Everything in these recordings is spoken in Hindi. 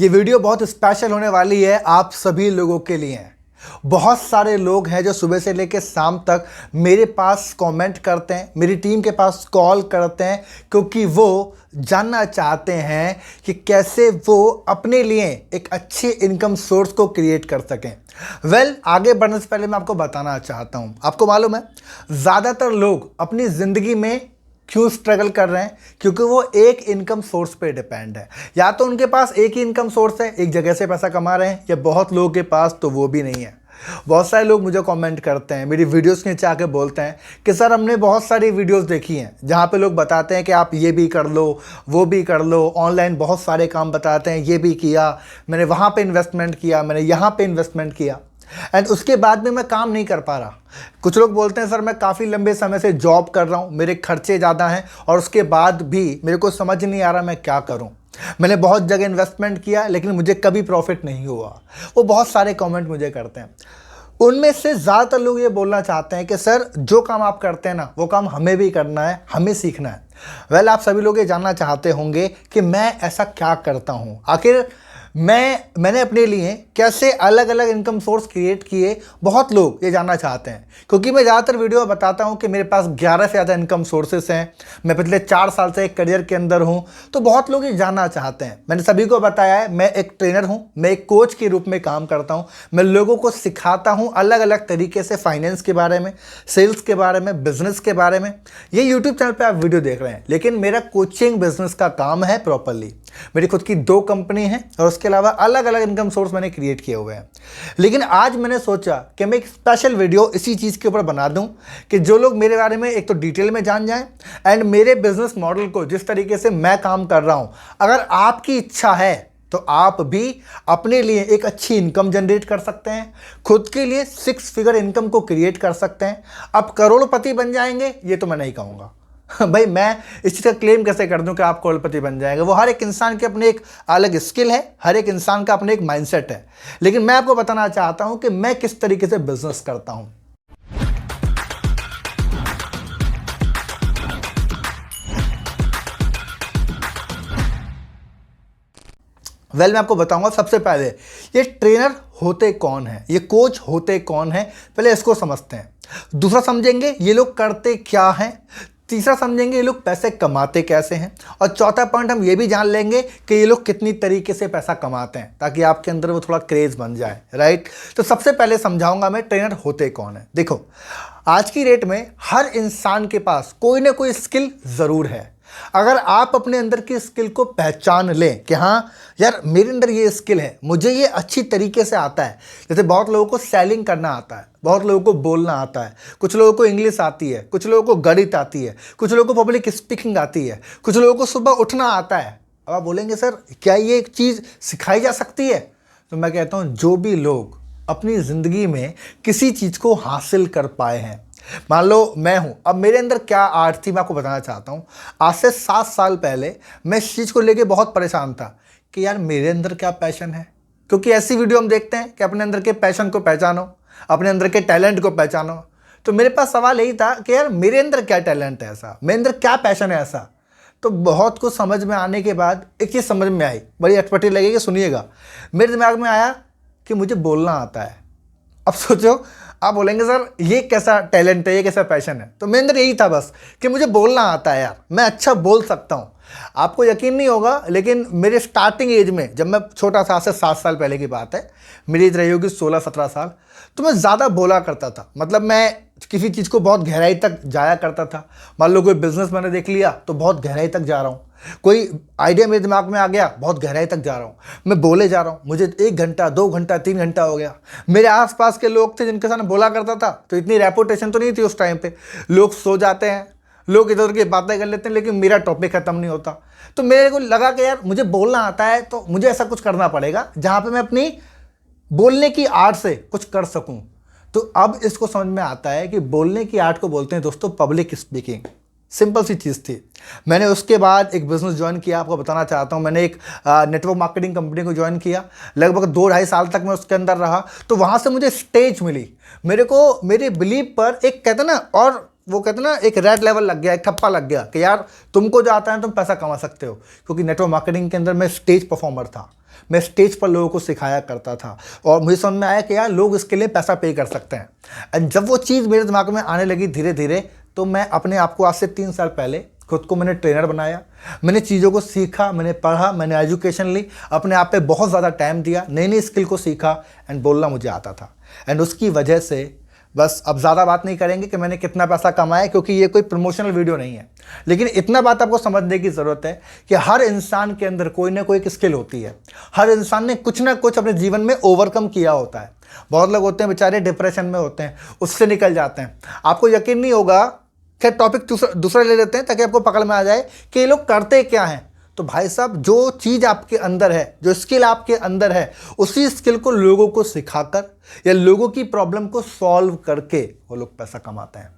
ये वीडियो बहुत स्पेशल होने वाली है आप सभी लोगों के लिए। बहुत सारे लोग हैं जो सुबह से लेकर शाम तक मेरे पास कमेंट करते हैं, मेरी टीम के पास कॉल करते हैं, क्योंकि वो जानना चाहते हैं कि कैसे वो अपने लिए एक अच्छे इनकम सोर्स को क्रिएट कर सकें। आगे बढ़ने से पहले मैं आपको बताना चाहता हूँ, आपको मालूम है ज़्यादातर लोग अपनी ज़िंदगी में क्यों स्ट्रगल कर रहे हैं? क्योंकि वो एक इनकम सोर्स पे डिपेंड है। या तो उनके पास एक ही इनकम सोर्स है, एक जगह से पैसा कमा रहे हैं, या बहुत लोगों के पास तो वो भी नहीं है। बहुत सारे लोग मुझे कमेंट करते हैं, मेरी वीडियोस के नीचे आके बोलते हैं कि सर हमने बहुत सारी वीडियोस देखी हैं जहाँ पे लोग बताते हैं कि आप ये भी कर लो, वो भी कर लो, ऑनलाइन बहुत सारे काम बताते हैं, ये भी किया, मैंने वहाँ पे इन्वेस्टमेंट किया, मैंने यहाँ पे इन्वेस्टमेंट किया, एंड उसके बाद में मैं काम नहीं कर पा रहा। कुछ लोग बोलते हैं सर मैं काफ़ी लंबे समय से जॉब कर रहा हूँ, मेरे खर्चे ज़्यादा हैं और उसके बाद भी मेरे को समझ नहीं आ रहा मैं क्या करूँ। मैंने बहुत जगह इन्वेस्टमेंट किया लेकिन मुझे कभी प्रॉफिट नहीं हुआ। वो बहुत सारे कमेंट मुझे करते हैं। उनमें से ज़्यादातर लोग ये बोलना चाहते हैं कि सर जो काम आप करते हैं ना, वो काम हमें भी करना है, हमें सीखना है। आप सभी लोग ये जानना चाहते होंगे कि मैं ऐसा क्या करता हूँ, आखिर मैंने अपने लिए कैसे अलग अलग इनकम सोर्स क्रिएट किए। बहुत लोग ये जानना चाहते हैं, क्योंकि मैं ज़्यादातर वीडियो में बताता हूँ कि मेरे पास 11 से ज़्यादा इनकम सोर्सेस हैं, मैं पिछले 4 साल से एक करियर के अंदर हूँ, तो बहुत लोग ये जानना चाहते हैं। मैंने सभी को बताया है मैं एक ट्रेनर हूँ, मैं एक कोच के रूप में काम करता हूँ, मैं लोगों को सिखाता हूँ अलग अलग तरीके से, फाइनेंस के बारे में, सेल्स के बारे में, बिजनेस के बारे में। ये यूट्यूब चैनल पर आप वीडियो देख रहे हैं, लेकिन मेरा कोचिंग बिजनेस का काम है प्रॉपरली। मेरी खुद की 2 कंपनी है और उसके अलावा अलग अलग इनकम सोर्स मैंने क्रिएट किए हुए हैं। लेकिन आज मैंने सोचा कि मैं एक स्पेशल वीडियो इसी चीज़ के ऊपर बना दूं कि जो लोग मेरे बारे में एक तो डिटेल में जान जाएं, एंड मेरे बिजनेस मॉडल को, जिस तरीके से मैं काम कर रहा हूं, अगर आपकी इच्छा है तो आप भी अपने लिए एक अच्छी इनकम जनरेट कर सकते हैं, खुद के लिए 6 फिगर इनकम को क्रिएट कर सकते हैं। आप करोड़पति बन जाएंगे ये तो मैं नहीं कहूँगा। भाई मैं इस चीज़ का क्लेम कैसे कर दूं कि आप करोड़पति बन जाएंगे? वो हर एक इंसान के अपने एक अलग स्किल है, हर एक इंसान का अपने एक माइंडसेट है। लेकिन मैं आपको बताना चाहता हूं कि मैं किस तरीके से बिजनेस करता हूं। मैं आपको बताऊंगा सबसे पहले ये ट्रेनर होते कौन है, ये कोच होते कौन है, पहले इसको समझते हैं। दूसरा समझेंगे ये लोग करते क्या हैं। तीसरा समझेंगे ये लोग पैसे कमाते कैसे हैं। और चौथा पॉइंट हम ये भी जान लेंगे कि ये लोग कितनी तरीके से पैसा कमाते हैं, ताकि आपके अंदर वो थोड़ा क्रेज बन जाए, राइट। तो सबसे पहले समझाऊंगा मैं ट्रेनर होते कौन है। देखो, आज की डेट में हर इंसान के पास कोई ना कोई स्किल ज़रूर है। अगर आप अपने अंदर की स्किल को पहचान लें कि हाँ यार मेरे अंदर ये स्किल है, मुझे ये अच्छी तरीके से आता है। जैसे बहुत लोगों को सेलिंग करना आता है, बहुत लोगों को बोलना आता है, कुछ लोगों को इंग्लिश आती है, कुछ लोगों को गणित आती है, कुछ लोगों को पब्लिक स्पीकिंग आती है, कुछ लोगों को सुबह उठना आता है। अब आप बोलेंगे सर क्या ये एक चीज़ सिखाई जा सकती है? तो मैं कहता हूँ जो भी लोग अपनी ज़िंदगी में किसी चीज़ को हासिल कर पाए हैं, मान लो मैं हूं, अब मेरे अंदर क्या आर्ट थी मैं आपको बताना चाहता हूं। आज से 7 साल पहले मैं इस चीज़ को लेके बहुत परेशान था कि यार मेरे अंदर क्या पैशन है, क्योंकि ऐसी वीडियो हम देखते हैं कि अपने अंदर के पैशन को पहचानो, अपने अंदर के टैलेंट को पहचानो। तो मेरे पास सवाल यही था कि यार मेरे अंदर क्या टैलेंट है ऐसा, मेरे अंदर क्या पैशन है ऐसा। तो बहुत कुछ समझ में आने के बाद एक चीज़ समझ में आई, बड़ी अटपटी लगेगी, सुनिएगा। मेरे दिमाग में आया कि मुझे बोलना आता है। अब सोचो, आप बोलेंगे सर ये कैसा टैलेंट है, ये कैसा पैशन है? तो मेरे अंदर यही था बस कि मुझे बोलना आता है यार, मैं अच्छा बोल सकता हूँ। आपको यकीन नहीं होगा, लेकिन मेरे स्टार्टिंग एज में, जब मैं छोटा था, आज से 7 साल पहले की बात है, मेरी एज रही होगी 16-17 साल, तो मैं ज़्यादा बोला करता था। मतलब मैं किसी चीज़ को बहुत गहराई तक जाया करता था। मान लो कोई बिजनेस मैंने देख लिया तो बहुत गहराई तक जा रहा हूँ, कोई आइडिया मेरे दिमाग में आ गया बहुत गहराई तक जा रहा हूँ, मैं बोले जा रहा हूँ। मुझे 1 घंटा, 2 घंटा, 3 घंटा हो गया। मेरे आसपास के लोग थे जिनके साथ बोला करता था, तो इतनी रेपुटेशन तो नहीं थी उस टाइम पे। लोग सो जाते हैं, लोग इधर उधर की बातें कर लेते हैं, लेकिन मेरा टॉपिक खत्म नहीं होता। तो मेरे को लगा कि यार मुझे बोलना आता है, तो मुझे ऐसा कुछ करना पड़ेगा जहाँ पर मैं अपनी बोलने की आर्ट से कुछ कर सकूँ। तो अब इसको समझ में आता है कि बोलने की आर्ट को बोलते हैं दोस्तों पब्लिक स्पीकिंग। सिंपल सी चीज़ थी। मैंने उसके बाद एक बिज़नेस ज्वाइन किया, आपको बताना चाहता हूँ। मैंने एक नेटवर्क मार्केटिंग कंपनी को ज्वाइन किया, लगभग 2-2.5 साल तक मैं उसके अंदर रहा। तो वहाँ से मुझे स्टेज मिली, मेरे को मेरे बिलीव पर एक कहते हैं ना, और वो कहते हैं ना, एक रेड लेवल लग गया, एक ठप्पा लग गया कि यार तुमको जो आता है तुम पैसा कमा सकते हो। क्योंकि नेटवर्क मार्केटिंग के अंदर मैं स्टेज परफॉर्मर था, मैं स्टेज पर लोगों को सिखाया करता था और मुझे समझ में आया कि यार लोग इसके लिए पैसा पे कर सकते हैं। एंड जब वो चीज़ मेरे दिमाग में आने लगी धीरे धीरे, तो मैं अपने आप को आज से 3 साल पहले खुद को मैंने ट्रेनर बनाया, मैंने चीज़ों को सीखा, मैंने पढ़ा, मैंने एजुकेशन ली, अपने आप पे बहुत ज़्यादा टाइम दिया, नई नई स्किल को सीखा एंड बोलना मुझे आता था। एंड उसकी वजह से बस अब ज़्यादा बात नहीं करेंगे कि मैंने कितना पैसा कमाया, क्योंकि ये कोई प्रमोशनल वीडियो नहीं है। लेकिन इतना बात आपको समझने की ज़रूरत है कि हर इंसान के अंदर कोई ना कोई एक स्किल होती है। हर इंसान ने कुछ ना कुछ अपने जीवन में ओवरकम किया होता है। बहुत लोग होते हैं बेचारे डिप्रेशन में होते हैं, उससे निकल जाते हैं। आपको यकीन नहीं होगा, खैर टॉपिक दूसरा ले लेते हैं ताकि आपको पकड़ में आ जाए कि ये लोग करते क्या हैं। तो भाई साहब, जो चीज़ आपके अंदर है, जो स्किल आपके अंदर है, उसी स्किल को लोगों को सिखाकर या लोगों की प्रॉब्लम को सॉल्व करके वो लोग पैसा कमाते हैं।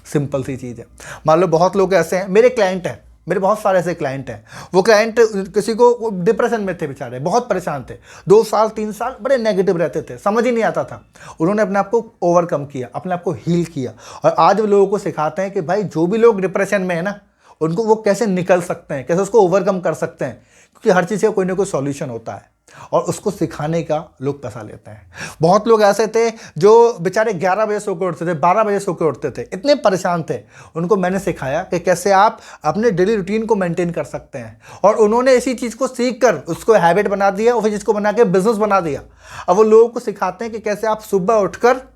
सिंपल सी चीज़ है। मान लो बहुत लोग ऐसे हैं, मेरे क्लाइंट हैं, मेरे बहुत सारे ऐसे क्लाइंट हैं। वो क्लाइंट किसी को डिप्रेशन में थे, बेचारे बहुत परेशान थे, 2 साल 3 साल बड़े नेगेटिव रहते थे, समझ ही नहीं आता था। उन्होंने अपने आप को ओवरकम किया, अपने आप को हील किया और आज वो लोगों को सिखाते हैं कि भाई जो भी लोग डिप्रेशन में है ना, उनको वो कैसे निकल सकते हैं, कैसे उसको ओवरकम कर सकते हैं। क्योंकि हर चीज़ का कोई ना कोई सॉल्यूशन होता है और उसको सिखाने का लोग पैसा लेते हैं। बहुत लोग ऐसे थे जो बेचारे 11 बजे सो के उठते थे, 12 बजे सो के उठते थे, इतने परेशान थे। उनको मैंने सिखाया कि कैसे आप अपने डेली रूटीन को मेंटेन कर सकते हैं और उन्होंने इसी चीज़ को सीख कर उसको हैबिट बना दिया और फिर जिसको बना के बिजनेस बना दिया। अब वो लोगों को सिखाते हैं कि कैसे आप सुबह उठकर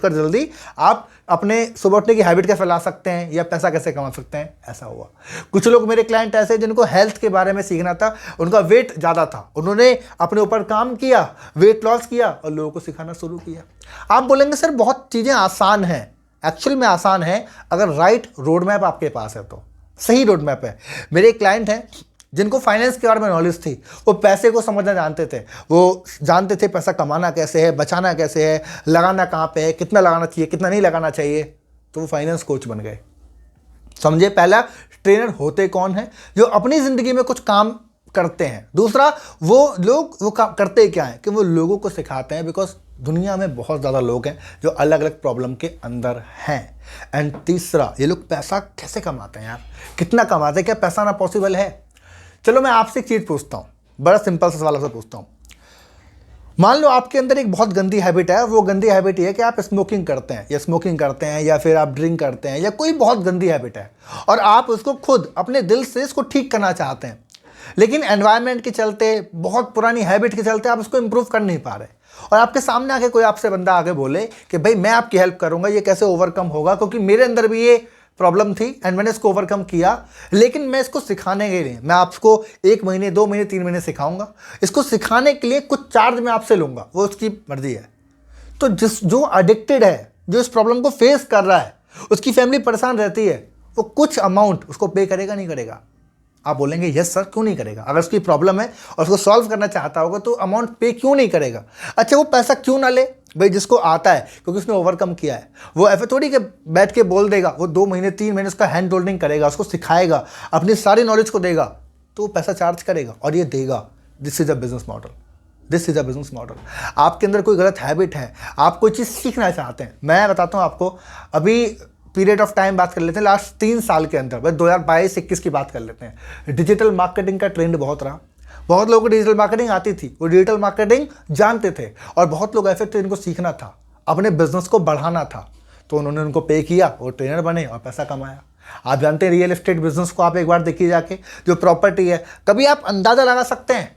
जल्दी आप अपने सुबह उठने की हैबिट कैसे फैला सकते हैं या पैसा कैसे कमा सकते हैं। ऐसा हुआ। कुछ लोग मेरे क्लाइंट ऐसे जिनको हेल्थ के बारे में सीखना था, उनका वेट ज़्यादा था, उन्होंने अपने ऊपर काम किया, वेट लॉस किया और लोगों को सिखाना शुरू किया। आप बोलेंगे सर बहुत चीज़ें आसान हैं, एक्चुअल में आसान है अगर राइट रोड मैप आपके पास है तो। सही रोड मैप है। मेरे क्लाइंट हैं जिनको फाइनेंस के बारे में नॉलेज थी, वो पैसे को समझना जानते थे, वो जानते थे पैसा कमाना कैसे है, बचाना कैसे है, लगाना कहाँ पे है, कितना लगाना चाहिए, कितना नहीं लगाना चाहिए, तो वो फाइनेंस कोच बन गए। समझे, पहला ट्रेनर होते कौन है? जो अपनी ज़िंदगी में कुछ काम करते हैं। दूसरा, वो लोग वो काम करते क्या हैं कि वो लोगों को सिखाते हैं, बिकॉज दुनिया में बहुत ज़्यादा लोग हैं जो अलग अलग प्रॉब्लम के अंदर हैं। एंड तीसरा, ये लोग पैसा कैसे कमाते हैं यार, कितना कमाते हैं, क्या पैसा ना पॉसिबल है? चलो मैं आपसे एक चीज़ पूछता हूँ, बड़ा सिंपल सा सवाल आपसे पूछता हूँ। मान लो आपके अंदर एक बहुत गंदी हैबिट है, वो गंदी हैबिट ये है कि आप स्मोकिंग करते हैं या फिर आप ड्रिंक करते हैं या कोई बहुत गंदी हैबिट है और आप उसको खुद अपने दिल से इसको ठीक करना चाहते हैं, लेकिन एनवायरनमेंट के चलते, बहुत पुरानी हैबिट के चलते आप उसको इंप्रूव कर नहीं पा रहे और आपके सामने आके कोई आपसे बंदा आगे बोले कि भाई मैं आपकी हेल्प करूँगा, ये कैसे ओवरकम होगा, क्योंकि मेरे अंदर भी ये प्रॉब्लम थी एंड मैंने इसको ओवरकम किया, लेकिन मैं इसको सिखाने के लिए मैं आपको 1 महीने 2 महीने 3 महीने सिखाऊंगा। इसको सिखाने के लिए कुछ चार्ज मैं आपसे लूँगा, वो उसकी मर्जी है। तो जो एडिक्टेड है, जो इस प्रॉब्लम को फेस कर रहा है, उसकी फैमिली परेशान रहती है, वो कुछ अमाउंट उसको पे करेगा नहीं करेगा? आप बोलेंगे यस सर, क्यों नहीं करेगा? अगर उसकी प्रॉब्लम है और उसको सॉल्व करना चाहता होगा तो अमाउंट पे क्यों नहीं करेगा? अच्छा, वो पैसा क्यों ना ले? भाई जिसको आता है, क्योंकि उसने ओवरकम किया है, वो ऐसे थोड़ी के बैठ के बोल देगा, वो 2 महीने 3 महीने उसका हैंड होल्डिंग करेगा, उसको सिखाएगा, अपनी सारी नॉलेज को देगा, तो वो पैसा चार्ज करेगा और ये देगा। This is a business model. आपके अंदर कोई गलत हैबिट है, आप कोई चीज़ सीखना चाहते हैं, मैं बताता हूँ आपको। अभी पीरियड ऑफ टाइम बात कर लेते हैं, लास्ट 3 साल के अंदर, बस 2022-21 की बात कर लेते हैं। डिजिटल मार्केटिंग का ट्रेंड बहुत रहा, बहुत लोगों को डिजिटल मार्केटिंग आती थी, वो डिजिटल मार्केटिंग जानते थे और बहुत लोग ऐसे थे जिनको सीखना था, अपने बिजनेस को बढ़ाना था, तो उन्होंने उनको पे किया, वो ट्रेनर बने और पैसा कमाया। आप जानते हैं रियल एस्टेट बिजनेस को, आप एक बार देखिए जाके, जो प्रॉपर्टी है, कभी आप अंदाज़ा लगा सकते हैं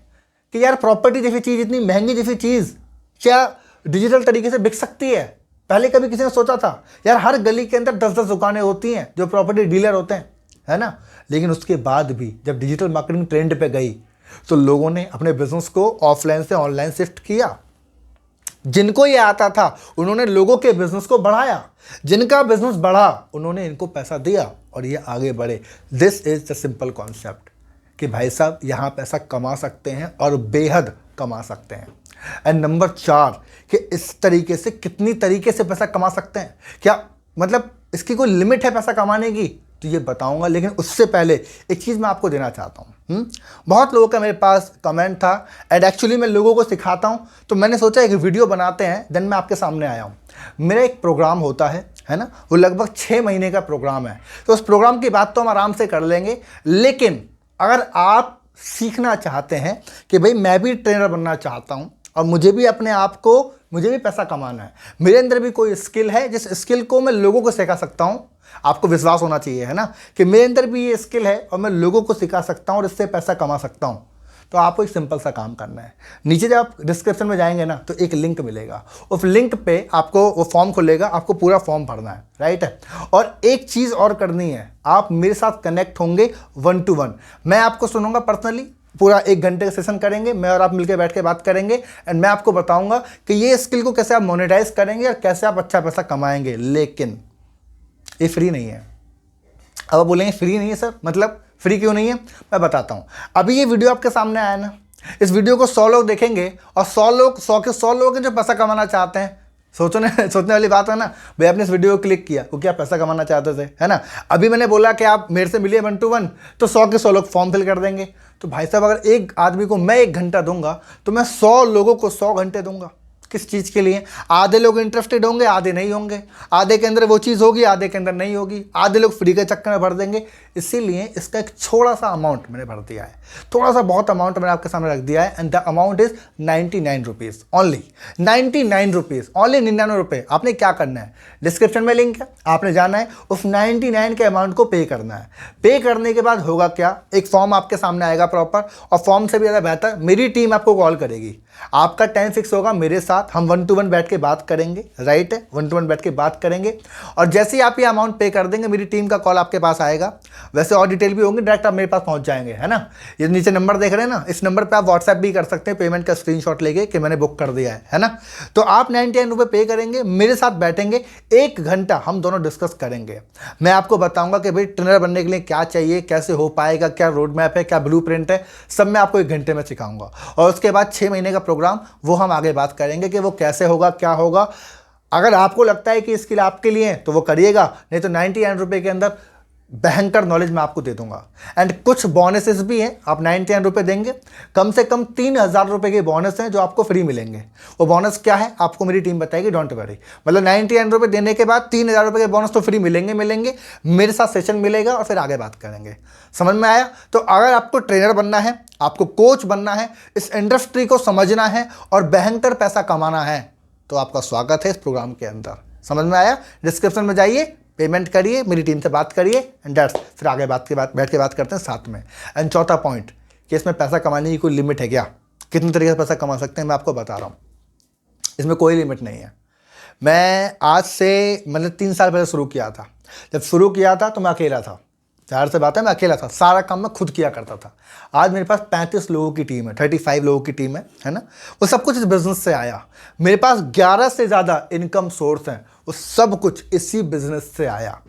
कि यार प्रॉपर्टी जैसी चीज़, इतनी महंगी जैसी चीज़ क्या डिजिटल तरीके से बिक सकती है? पहले कभी किसी ने सोचा था? यार हर गली के अंदर 10-10 दुकानें होती हैं जो प्रॉपर्टी डीलर होते हैं, है ना? लेकिन उसके बाद भी जब डिजिटल मार्केटिंग ट्रेंड पे गई तो लोगों ने अपने बिजनेस को ऑफलाइन से ऑनलाइन शिफ्ट किया। जिनको ये आता था उन्होंने लोगों के बिजनेस को बढ़ाया, जिनका बिजनेस बढ़ा उन्होंने इनको पैसा दिया और ये आगे बढ़े। This is the simple concept कि भाई साहब यहाँ पैसा कमा सकते हैं और बेहद कमा सकते हैं। एंड नंबर 4 कि इस तरीके से कितनी तरीके से पैसा कमा सकते हैं, क्या मतलब इसकी कोई लिमिट है पैसा कमाने की? तो ये बताऊंगा, लेकिन उससे पहले एक चीज़ मैं आपको देना चाहता हूँ। बहुत लोगों का मेरे पास कमेंट था एंड एक्चुअली मैं लोगों को सिखाता हूँ, तो मैंने सोचा एक वीडियो बनाते हैं, देन मैं आपके सामने आया हूँ। मेरा एक प्रोग्राम होता है है ना, वो लगभग 6 महीने का प्रोग्राम है। तो उस प्रोग्राम की बात तो हम आराम से कर लेंगे, लेकिन अगर आप सीखना चाहते हैं कि भाई मैं भी ट्रेनर बनना चाहता हूं और मुझे भी अपने आप को, मुझे भी पैसा कमाना है, मेरे अंदर भी कोई स्किल है जिस स्किल को मैं लोगों को सिखा सकता हूं, आपको विश्वास होना चाहिए, है ना, कि मेरे अंदर भी ये स्किल है और मैं लोगों को सिखा सकता हूं और इससे पैसा कमा सकता हूं, तो आपको एक सिंपल सा काम करना है। नीचे जब आप डिस्क्रिप्शन में जाएंगे ना तो एक लिंक मिलेगा, उस लिंक पे आपको वो फॉर्म खुलेगा, आपको पूरा फॉर्म भरना है, राइट है। और एक चीज़ और करनी है, आप मेरे साथ कनेक्ट होंगे 1 to 1। मैं आपको सुनूंगा पर्सनली, पूरा 1 घंटे का सेशन करेंगे, मैं और आप मिलकर बैठ के बात करेंगे एंड मैं आपको बताऊंगा कि ये स्किल को कैसे आप मोनेटाइज करेंगे और कैसे आप अच्छा पैसा कमाएंगे। लेकिन ये फ्री नहीं है। अब आप बोलेंगे फ्री नहीं है सर, मतलब फ्री क्यों नहीं है, मैं बताता हूँ। अभी ये वीडियो आपके सामने आया ना, इस वीडियो को 100 लोग देखेंगे और 100 लोग 100 लोग जो पैसा कमाना चाहते हैं, सोचने वाली बात है ना भाई, आपने इस वीडियो को क्लिक किया क्योंकि आप पैसा कमाना चाहते थे, है ना। अभी मैंने बोला कि आप मेरे से मिलिए 1 to 1, तो 100 के 100 लोग फॉर्म फिल कर देंगे। तो भाई साहब, अगर एक आदमी को मैं 1 घंटा दूंगा तो मैं 100 लोगों को 100 घंटे दूंगा। किस चीज़ के लिए? आधे लोग इंटरेस्टेड होंगे, आधे नहीं होंगे, आधे के अंदर वो चीज़ होगी, आधे के अंदर नहीं होगी, आधे लोग फ्री के चक्कर में भर देंगे। इसीलिए इसका एक थोड़ा सा अमाउंट मैंने भर दिया है, थोड़ा सा बहुत अमाउंट मैंने आपके सामने रख दिया है, and the amount is 99 rupees only. 99 rupees only, 99 रुपये। आपने क्या करना है, डिस्क्रिप्शन में लिंक है, आपने जाना है, उस 99 के अमाउंट को पे करना है। पे करने के बाद होगा क्या, एक फॉर्म आपके सामने आएगा प्रॉपर, और फॉर्म से भी ज़्यादा बेहतर मेरी टीम आपको कॉल करेगी। आपका टाइम फिक्स होगा मेरे साथ, हम 1 to 1 बैठ के बात करेंगे, राइट है, 1 to 1 बैठ के बात करेंगे। और जैसे ही आप ये अमाउंट पे कर देंगे, मेरी टीम का कॉल आपके पास आएगा। वैसे और डिटेल भी होंगे, डायरेक्ट आप मेरे पास पहुंच जाएंगे, है ना। ये नीचे नंबर देख रहे हैं ना, इस नंबर पे आप व्हाट्सएप भी कर सकते हैं पेमेंट का स्क्रीनशॉट लेके कि मैंने बुक कर दिया है ना। तो आप 99 रुपये पे करेंगे, मेरे साथ बैठेंगे, 1 घंटा हम दोनों डिस्कस करेंगे। मैं आपको बताऊंगा कि भाई ट्रेनर बनने के लिए क्या चाहिए, कैसे हो पाएगा, क्या रोड मैप है, क्या ब्लू प्रिंट है, सब मैं आपको 1 घंटे में सिखाऊंगा। और उसके बाद 6 महीने का प्रोग्राम, वो हम आगे बात करेंगे कि वो कैसे होगा, क्या होगा। अगर आपको लगता है कि स्किल आपके लिए है तो वो करिएगा, नहीं तो 99 रुपये के अंदर भयंकर नॉलेज मैं आपको दे दूंगा। एंड कुछ बोनसेस भी हैं, आप 99 रुपये देंगे, कम से कम 3000 रुपये के बोनस हैं जो आपको फ्री मिलेंगे। वो बोनस क्या है आपको मेरी टीम बताएगी, डोंट वरी। मतलब 99 रुपये देने के बाद 3000 रुपये के बोनस तो फ्री मिलेंगे, मेरे साथ सेशन मिलेगा और फिर आगे बात करेंगे। समझ में आया? तो अगर आपको ट्रेनर बनना है, आपको कोच बनना है, इस इंडस्ट्री को समझना है और भयंकर पैसा कमाना है, तो आपका स्वागत है इस प्रोग्राम के अंदर। समझ में आया? डिस्क्रिप्शन में जाइए, पेमेंट करिए, मेरी टीम से बात करिए, एंड दैट्स, फिर आगे बैठ के बात करते हैं साथ में। एंड चौथा पॉइंट कि इसमें पैसा कमाने की कोई लिमिट है क्या, कितने तरीके से पैसा कमा सकते हैं, मैं आपको बता रहा हूँ। इसमें कोई लिमिट नहीं है। मैं आज से मतलब 3 साल पहले शुरू किया था। जब शुरू किया था तो मैं अकेला था, ज़ाहिर सी बात है, मैं अकेला था, सारा काम मैं खुद किया करता था। आज मेरे पास 35 लोगों की टीम है, 35 लोगों की टीम है ना। वो सब कुछ इस बिज़नेस से आया। मेरे पास 11 से ज़्यादा इनकम सोर्स हैं, वो सब कुछ इसी बिज़नेस से आया।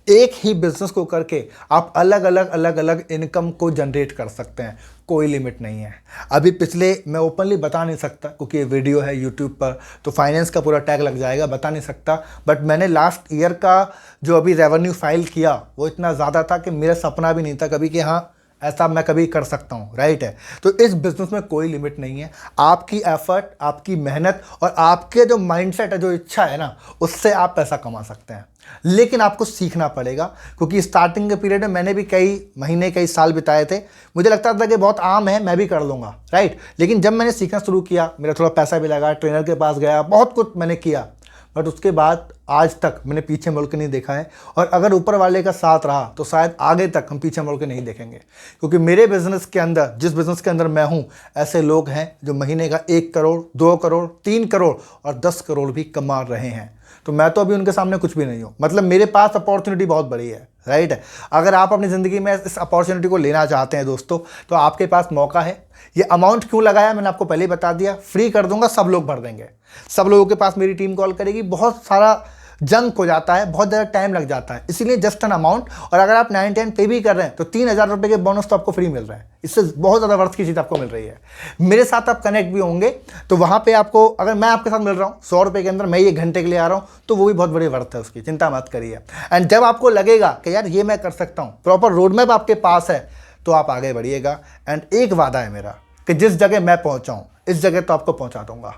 एक ही बिज़नेस को करके आप अलग अलग इनकम को जनरेट कर सकते हैं, कोई लिमिट नहीं है। अभी पिछले मैं ओपनली बता नहीं सकता क्योंकि ये वीडियो है यूट्यूब पर, तो फाइनेंस का पूरा टैग लग जाएगा, बता नहीं सकता। बट मैंने लास्ट ईयर का जो अभी रेवेन्यू फाइल किया वो इतना ज़्यादा था कि मेरा सपना भी नहीं था कभी कि हाँ ऐसा मैं कभी कर सकता हूँ, राइट है। तो इस बिज़नेस में कोई लिमिट नहीं है। आपकी एफर्ट, आपकी मेहनत और आपके जो माइंडसेट है, जो इच्छा है ना, उससे आप पैसा कमा सकते हैं। लेकिन आपको सीखना पड़ेगा, क्योंकि स्टार्टिंग के पीरियड में मैंने भी कई महीने, कई साल बिताए थे। मुझे लगता था कि बहुत आम है, मैं भी कर लूँगा, राइट। लेकिन जब मैंने सीखना शुरू किया, मेरा थोड़ा पैसा भी लगा, ट्रेनर के पास गया, बहुत कुछ मैंने किया, बट उसके बाद आज तक मैंने पीछे मुड़ के नहीं देखा है। और अगर ऊपर वाले का साथ रहा तो शायद आगे तक हम पीछे मुड़ के नहीं देखेंगे, क्योंकि मेरे बिज़नेस के अंदर, जिस बिज़नेस के अंदर मैं हूँ, ऐसे लोग हैं जो महीने का 1 करोड़, 2 करोड़, 3 करोड़ और 10 करोड़ भी कमा रहे हैं। तो मैं तो अभी उनके सामने कुछ भी नहीं हूँ। मतलब मेरे पास अपॉर्चुनिटी बहुत बड़ी है, राइट है। अगर आप अपनी ज़िंदगी में इस अपॉर्चुनिटी को लेना चाहते हैं दोस्तों, तो आपके पास मौका है। ये अमाउंट क्यों लगाया मैंने आपको पहले ही बता दिया, फ्री कर दूंगा, सब लोग भर देंगे, सब लोगों के पास मेरी टीम कॉल करेगी। बहुत सारा जंक हो जाता है, बहुत ज़्यादा टाइम लग जाता है, इसलिए जस्ट एन अमाउंट। और अगर आप 99 पे भी कर रहे हैं तो 3000 रुपये के बोनस तो आपको फ्री मिल रहा है। इससे बहुत ज़्यादा वर्थ की चीज़ आपको मिल रही है। मेरे साथ आप कनेक्ट भी होंगे तो वहाँ पे आपको, अगर मैं आपके साथ मिल रहा हूँ 100 रुपये के अंदर, मैं 1 घंटे के लिए आ रहा हूँ, तो वो भी बहुत बड़ी वर्थ है उसकी, चिंता मत करिए। एंड जब आपको लगेगा कि यार ये मैं कर सकता हूँ, प्रॉपर रोड मैप आपके पास है, तो आप आगे बढ़िएगा। एंड एक वादा है मेरा कि जिस जगह मैं पहुँचाऊँ, इस जगह तो आपको पहुँचा दूँगा।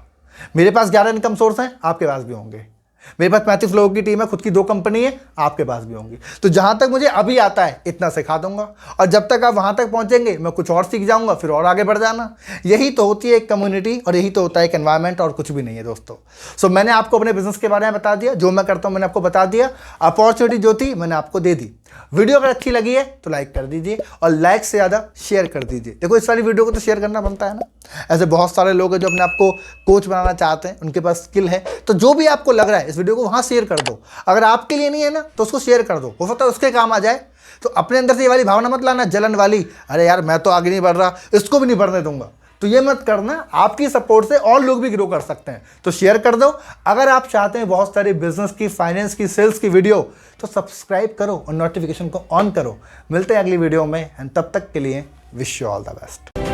मेरे पास 11 इनकम सोर्स हैं, आपके पास भी होंगे, मेरे पास 35 लोगों की टीम है, खुद की 2 कंपनी है, आपके पास भी होंगी। तो जहां तक मुझे अभी आता है इतना सिखा दूंगा, और जब तक आप वहां तक पहुंचेंगे मैं कुछ और सीख जाऊंगा, फिर और आगे बढ़ जाना। यही तो होती है एक कम्युनिटी, और यही तो होता है एक एनवायरनमेंट, और कुछ भी नहीं है दोस्तों। सो मैंने आपको अपने बिजनेस के बारे में बता दिया, जो मैं करता हूं मैंने आपको बता दिया, अपॉर्चुनिटी जो थी मैंने आपको दे दी। वीडियो अगर अच्छी लगी है तो लाइक कर दीजिए, और लाइक से ज़्यादा शेयर कर दीजिए। देखो इस सारी वीडियो को तो शेयर करना बनता है ना। ऐसे बहुत सारे लोग हैं जो अपने आप को कोच बनाना चाहते हैं, उनके पास स्किल है, तो जो भी आपको लग रहा है इस वीडियो को वहाँ शेयर कर दो। अगर आपके लिए नहीं है ना तो उसको शेयर कर दो, हो सकता है उसके काम आ जाए। तो अपने अंदर से ये वाली भावना मत लाना, जलन वाली, अरे यार मैं तो आगे नहीं बढ़ रहा, इसको भी नहीं बढ़ने दूंगा, तो ये मत करना। आपकी सपोर्ट से और लोग भी ग्रो कर सकते हैं, तो शेयर कर दो। अगर आप चाहते हैं बहुत सारी बिजनेस की, फाइनेंस की, सेल्स की वीडियो, तो सब्सक्राइब करो और नोटिफिकेशन को ऑन करो। मिलते हैं अगली वीडियो में, एंड तब तक के लिए wish you all the best.